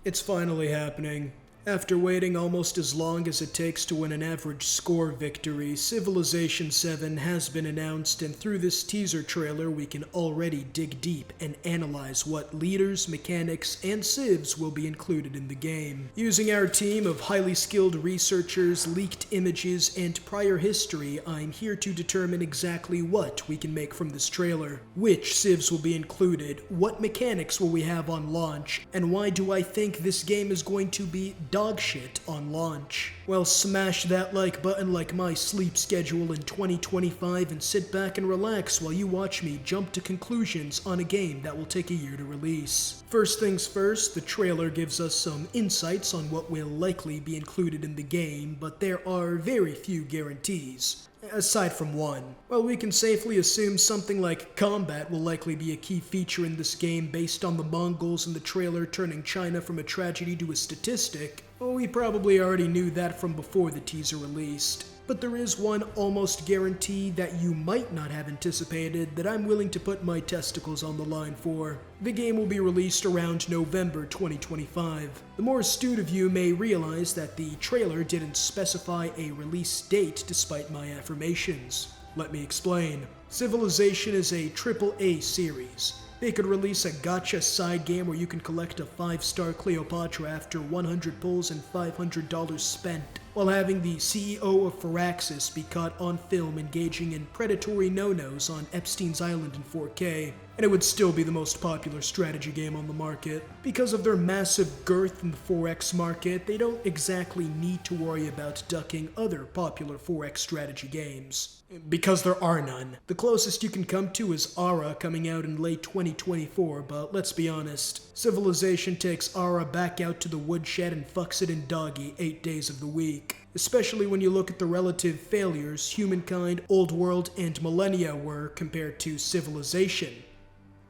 It's finally happening. After waiting almost as long as it takes to win an average score victory, Civilization 7 has been announced, and through this teaser trailer we can already dig deep and analyze what leaders, mechanics, and civs will be included in the game. Using our team of highly skilled researchers, leaked images, and prior history, I'm here to determine exactly what we can make from this trailer. Which civs will be included, what mechanics will we have on launch, and why do I think this game is going to be dog shit on launch? Well, smash that like button like my sleep schedule in 2025 and sit back and relax while you watch me jump to conclusions on a game that will take a year to release. First things first, the trailer gives us some insights on what will likely be included in the game, but there are very few guarantees. Aside from one. Well, we can safely assume something like combat will likely be a key feature in this game based on the Mongols in the trailer turning China from a tragedy to a statistic. Well, we probably already knew that from before the teaser released. But there is one almost guarantee that you might not have anticipated that I'm willing to put my testicles on the line for. The game will be released around November 2025. The more astute of you may realize that the trailer didn't specify a release date despite my affirmations. Let me explain. Civilization is a AAA series. They could release a gacha side game where you can collect a 5-star Cleopatra after 100 pulls and $500 spent, while having the CEO of Firaxis be caught on film engaging in predatory no-nos on Epstein's Island in 4K, and it would still be the most popular strategy game on the market. Because of their massive girth in the 4X market, they don't exactly need to worry about ducking other popular 4X strategy games. Because there are none. The closest you can come to is Ara coming out in late 2024, but let's be honest, Civilization takes Ara back out to the woodshed and fucks it in doggy 8 days of the week. Especially when you look at the relative failures Humankind, Old World, and Millennia were compared to Civilization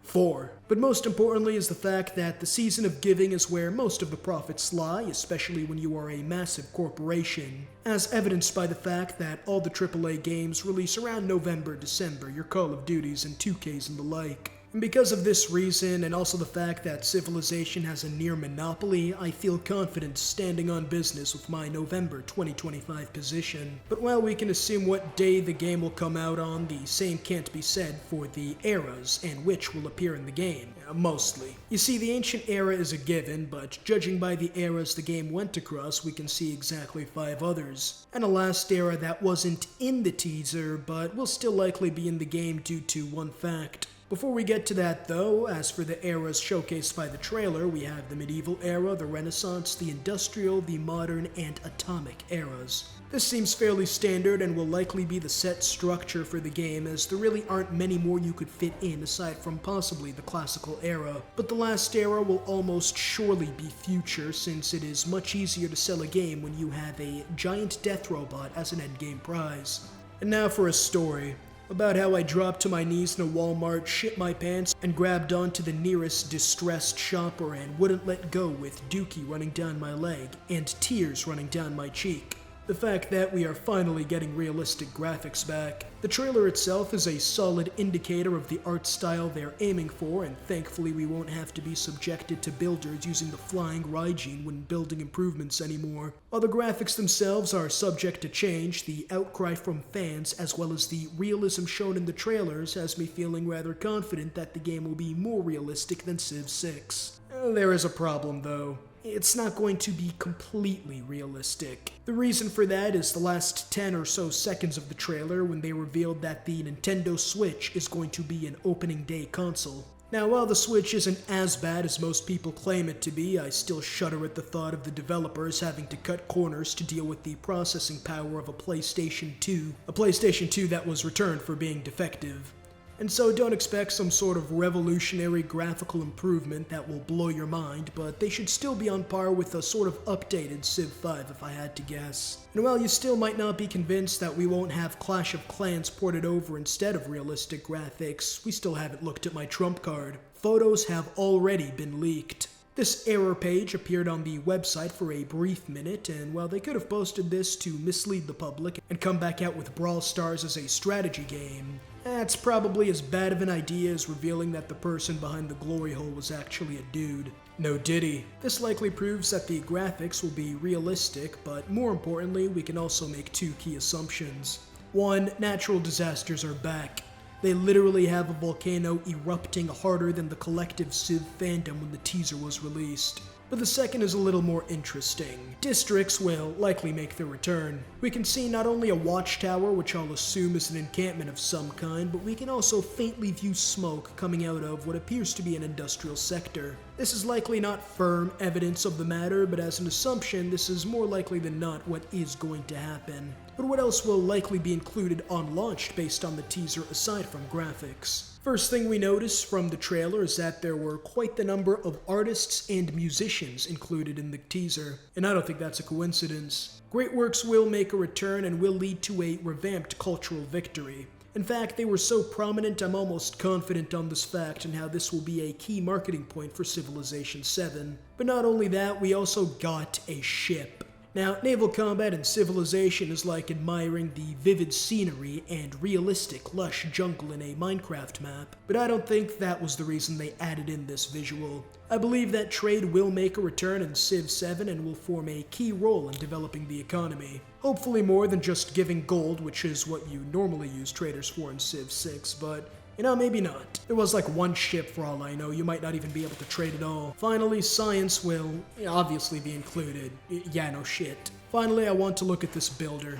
4. But most importantly is the fact that the season of giving is where most of the profits lie, especially when you are a massive corporation, as evidenced by the fact that all the AAA games release around November, December, your Call of Duties and 2Ks and the like. And because of this reason, and also the fact that Civilization has a near monopoly, I feel confident standing on business with my November 2025 position. But while we can assume what day the game will come out on, the same can't be said for the eras and which will appear in the game. Mostly. You see, the ancient era is a given, but judging by the eras the game went across, we can see exactly 5 others. And a last era that wasn't in the teaser, but will still likely be in the game due to one fact. Before we get to that though, as for the eras showcased by the trailer, we have the medieval era, the Renaissance, the industrial, the modern, and atomic eras. This seems fairly standard and will likely be the set structure for the game, as there really aren't many more you could fit in aside from possibly the classical era. But the last era will almost surely be future, since it is much easier to sell a game when you have a giant death robot as an endgame prize. And now for a story about how I dropped to my knees in a Walmart, shit my pants, and grabbed onto the nearest distressed shopper and wouldn't let go with dookie running down my leg and tears running down my cheek. The fact that we are finally getting realistic graphics back. The trailer itself is a solid indicator of the art style they're aiming for, and thankfully we won't have to be subjected to builders using the flying Raijin when building improvements anymore. While the graphics themselves are subject to change, the outcry from fans as well as the realism shown in the trailers has me feeling rather confident that the game will be more realistic than Civ 6. There is a problem though. It's not going to be completely realistic. The reason for that is the last 10 or so seconds of the trailer when they revealed that the Nintendo Switch is going to be an opening day console. Now, while the Switch isn't as bad as most people claim it to be, I still shudder at the thought of the developers having to cut corners to deal with the processing power of a PlayStation 2 that was returned for being defective. And so don't expect some sort of revolutionary graphical improvement that will blow your mind, but they should still be on par with a sort of updated Civ 5 if I had to guess. And while you still might not be convinced that we won't have Clash of Clans ported over instead of realistic graphics, we still haven't looked at my trump card. Photos have already been leaked. This error page appeared on the website for a brief minute, and while they could have posted this to mislead the public and come back out with Brawl Stars as a strategy game, that's probably as bad of an idea as revealing that the person behind the glory hole was actually a dude. No diddy. This likely proves that the graphics will be realistic, but more importantly, we can also make two key assumptions. One, natural disasters are back. They literally have a volcano erupting harder than the collective Civ fandom when the teaser was released. But the second is a little more interesting. Districts will likely make their return. We can see not only a watchtower, which I'll assume is an encampment of some kind, but we can also faintly view smoke coming out of what appears to be an industrial sector. This is likely not firm evidence of the matter, but as an assumption, this is more likely than not what is going to happen. But what else will likely be included on launch based on the teaser aside from graphics? First thing we notice from the trailer is that there were quite the number of artists and musicians included in the teaser, and I don't think that's a coincidence. Great works will make a return and will lead to a revamped cultural victory. In fact, they were so prominent I'm almost confident on this fact and how this will be a key marketing point for Civilization 7. But not only that, we also got a ship. Now, naval combat in Civilization is like admiring the vivid scenery and realistic, lush jungle in a Minecraft map, but I don't think that was the reason they added in this visual. I believe that trade will make a return in Civ 7 and will form a key role in developing the economy. Hopefully more than just giving gold, which is what you normally use traders for in Civ 6, but maybe not. There was like one ship for all I know, you might not even be able to trade at all. Finally, science will obviously be included. Yeah, no shit. Finally, I want to look at this builder.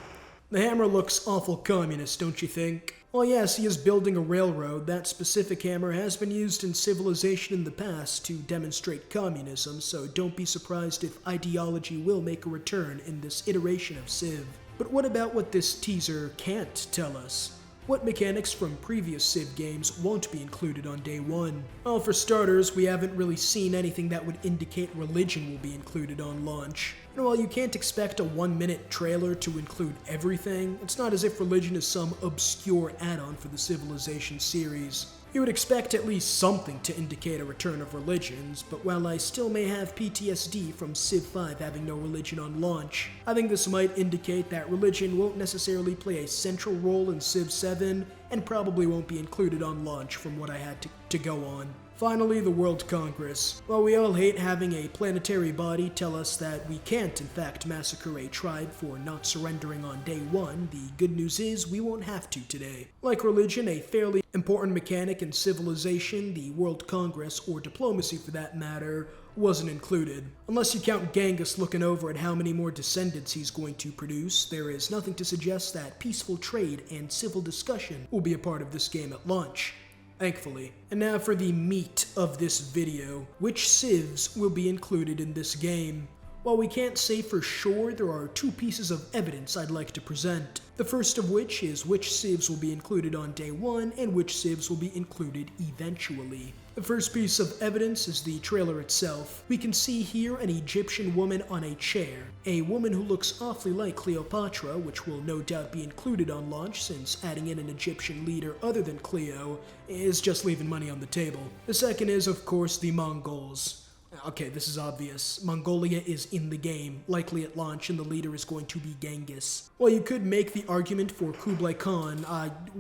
The hammer looks awful communist, don't you think? Well, yes, he is building a railroad. That specific hammer has been used in Civilization in the past to demonstrate communism, so don't be surprised if ideology will make a return in this iteration of Civ. But what about what this teaser can't tell us? What mechanics from previous Civ games won't be included on day one? Well, for starters, we haven't really seen anything that would indicate religion will be included on launch. And while you can't expect a 1-minute trailer to include everything, it's not as if religion is some obscure add-on for the Civilization series. You would expect at least something to indicate a return of religions, but while I still may have PTSD from Civ 5 having no religion on launch, I think this might indicate that religion won't necessarily play a central role in Civ 7, and probably won't be included on launch from what I had to go on. Finally, the World Congress. While we all hate having a planetary body tell us that we can't in fact massacre a tribe for not surrendering on day one, the good news is we won't have to today. Like religion, a fairly important mechanic in Civilization, the World Congress, or diplomacy for that matter, wasn't included. Unless you count Genghis looking over at how many more descendants he's going to produce, there is nothing to suggest that peaceful trade and civil discussion will be a part of this game at launch. Thankfully. And now for the meat of this video. Which civs will be included in this game? While we can't say for sure, there are two pieces of evidence I'd like to present. The first of which is which civs will be included on day one and which civs will be included eventually. The first piece of evidence is the trailer itself. We can see here an Egyptian woman on a chair, a woman who looks awfully like Cleopatra, which will no doubt be included on launch since adding in an Egyptian leader other than Cleo is just leaving money on the table. The second is, of course, the Mongols. Okay, this is obvious. Mongolia is in the game, likely at launch, and the leader is going to be Genghis. While you could make the argument for Kublai Khan,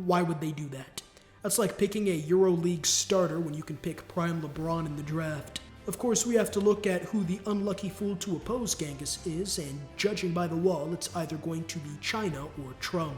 why would they do that? That's like picking a EuroLeague starter when you can pick Prime LeBron in the draft. Of course, we have to look at who the unlucky fool to oppose Genghis is, and judging by the wall, it's either going to be China or Trump.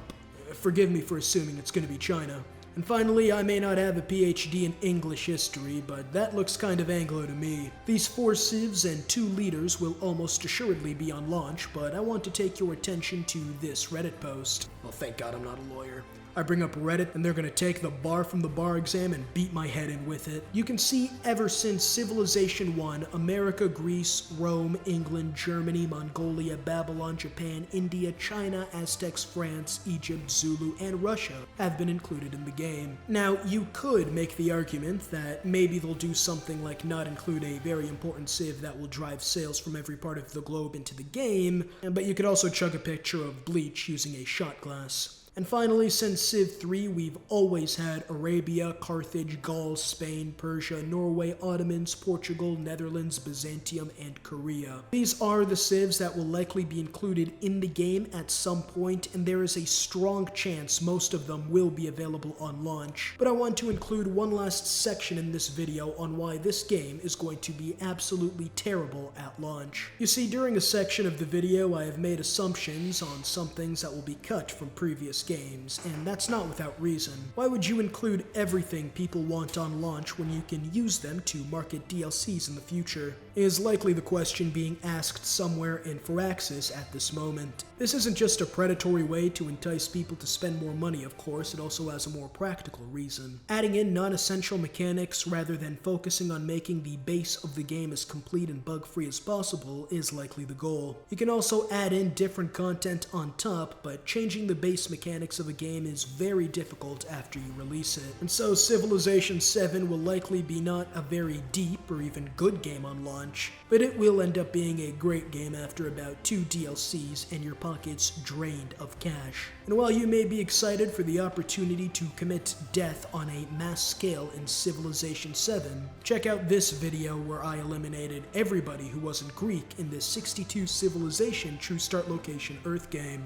Forgive me for assuming it's going to be China. And finally, I may not have a PhD in English history, but that looks kind of Anglo to me. These 4 civs and 2 leaders will almost assuredly be on launch, but I want to take your attention to this Reddit post. Well, thank God I'm not a lawyer. I bring up Reddit and they're gonna take the bar from the bar exam and beat my head in with it. You can see ever since Civilization 1, America, Greece, Rome, England, Germany, Mongolia, Babylon, Japan, India, China, Aztecs, France, Egypt, Zulu, and Russia have been included in the game. Now, you could make the argument that maybe they'll do something like not include a very important civ that will drive sales from every part of the globe into the game, but you could also chug a picture of bleach using a shot glass. And finally, since Civ 3, we've always had Arabia, Carthage, Gaul, Spain, Persia, Norway, Ottomans, Portugal, Netherlands, Byzantium, and Korea. These are the civs that will likely be included in the game at some point, and there is a strong chance most of them will be available on launch. But I want to include one last section in this video on why this game is going to be absolutely terrible at launch. You see, during a section of the video, I have made assumptions on some things that will be cut from previous games, and that's not without reason. Why would you include everything people want on launch when you can use them to market DLCs in the future? Is likely the question being asked somewhere in Firaxis at this moment. This isn't just a predatory way to entice people to spend more money, of course, it also has a more practical reason. Adding in non-essential mechanics rather than focusing on making the base of the game as complete and bug-free as possible is likely the goal. You can also add in different content on top, but changing the base mechanics of a game is very difficult after you release it. And so Civilization 7 will likely be not a very deep or even good game on launch, but it will end up being a great game after about 2 DLCs and your pockets drained of cash. And while you may be excited for the opportunity to commit death on a mass scale in Civilization 7, check out this video where I eliminated everybody who wasn't Greek in this 62 Civilization True Start Location Earth game.